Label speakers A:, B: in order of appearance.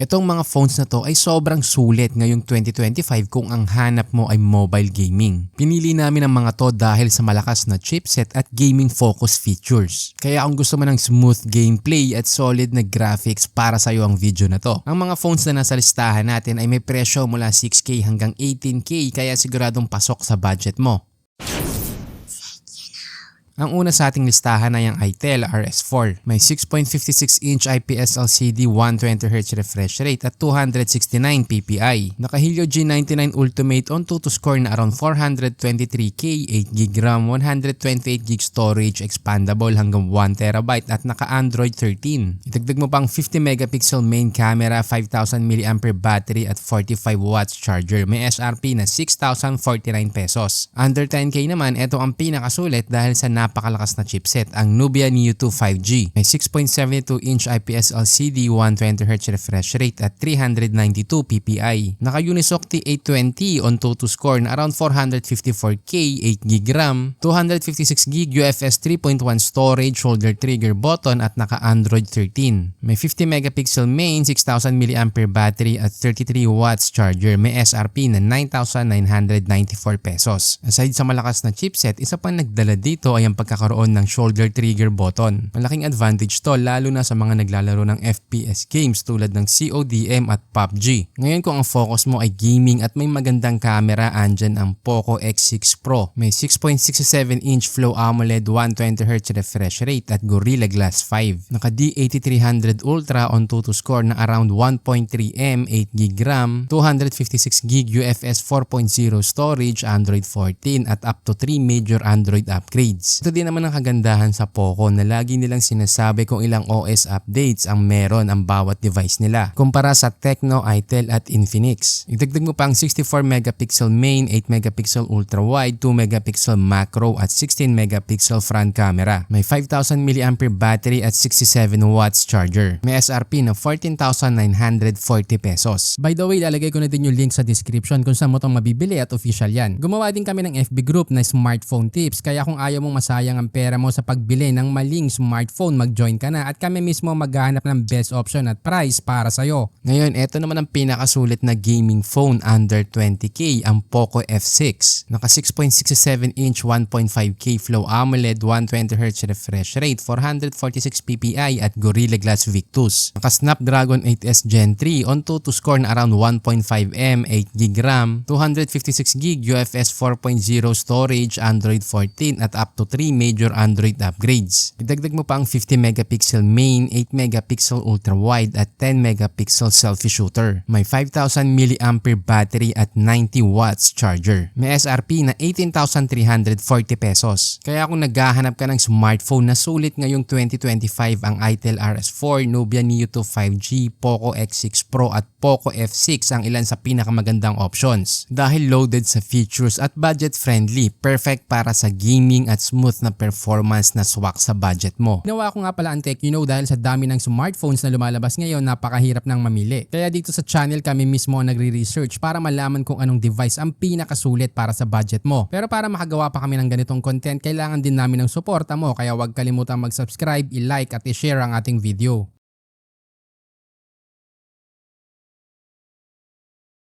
A: Itong mga phones na to ay sobrang sulit ngayong 2025 kung ang hanap mo ay mobile gaming. Pinili namin ang mga to dahil sa malakas na chipset at gaming focus features. Kaya kung gusto mo ng smooth gameplay at solid na graphics, para sa iyo ang video na to. Ang mga phones na nasa listahan natin ay may presyo mula 6K hanggang 18K, kaya siguradong pasok sa budget mo. Ang una sa ating listahan ay ang Itel RS4. May 6.56-inch IPS LCD 120Hz refresh rate at 269 ppi. Naka-Helio G99 Ultimate on 2 to score na around 423K, 8GB RAM, 128GB storage, expandable hanggang 1TB at naka-Android 13. Itagdag mo pang 50MP main camera, 5000mAh battery at 45W charger. May SRP na 6,049 pesos. Under 10K naman, ito ang pinakasulit dahil sa napakalakas na chipset, ang Nubia Neo 2 5G. May 6.72-inch IPS LCD, 120Hz refresh rate at 392 ppi. Naka-Unisoc T820 on 2 to score na around 454K, 8GB RAM, 256GB UFS 3.1 storage, shoulder trigger button at naka-Android 13. May 50MP main, 6,000mAh battery at 33W charger. May SRP na 9,994 pesos. Aside sa malakas na chipset, isa pang nagdala dito ay ang pagkakaroon ng shoulder trigger button. Malaking advantage to lalo na sa mga naglalaro ng FPS games tulad ng CODM at PUBG. Ngayon kung ang focus mo ay gaming at may magandang camera, andyan ang Poco X6 Pro. May 6.67-inch Flow AMOLED 120Hz refresh rate at Gorilla Glass 5. Naka D8300 Ultra on 2 to score na around 1.3M, 8GB RAM, 256GB UFS 4.0 storage, Android 14 at up to 3 major Android upgrades. Ito din naman ang kagandahan sa Poco na lagi nilang sinasabi kung ilang OS updates ang meron ang bawat device nila kumpara sa Tecno, Itel at Infinix. Idagdag mo pa ang 64MP main, 8MP ultra wide, 2MP macro at 16MP front camera. May 5,000mAh battery at 67W charger. May SRP na 14,940 pesos. By the way, lalagay ko na din yung link sa description kung saan mo itong mabibili at official yan. Gumawa din kami ng FB group na smartphone tips, kaya kung ayaw mong sayang ang pera mo sa pagbili ng maling smartphone, mag-join ka na at kami mismo maghahanap ng best option at price para sa'yo. Ngayon, ito naman ang pinakasulit na gaming phone under 20K, ang Poco F6. Naka 6.67-inch 1.5K Flow AMOLED 120Hz refresh rate, 446 ppi at Gorilla Glass Victus. Naka Snapdragon 8S Gen 3 on 2 to score na around 1.5M, 8GB RAM, 256GB UFS 4.0 storage, Android 14 at up to 3 major Android upgrades. Idagdag mo pa ang 50MP main, 8MP ultra wide at 10MP selfie shooter. May 5,000mAh battery at 90W charger. May SRP na 18,340 pesos. Kaya kung naghahanap ka ng smartphone na sulit ngayong 2025, ang Itel RS4, Nubia Neo 2 5G, Poco X6 Pro at Poco F6 ang ilan sa pinakamagandang options. Dahil loaded sa features at budget friendly, perfect para sa gaming at smooth na performance na swak sa budget mo. Ginawa ko nga pala ang Tech You Know dahil sa dami ng smartphones na lumalabas ngayon, napakahirap nang mamili. Kaya dito sa channel kami mismo ang nagre-research para malaman kung anong device ang pinakasulit para sa budget mo. Pero para makagawa pa kami ng ganitong content, kailangan din namin ng suporta mo, kaya huwag kalimutang mag-subscribe, i-like at i-share ang ating video.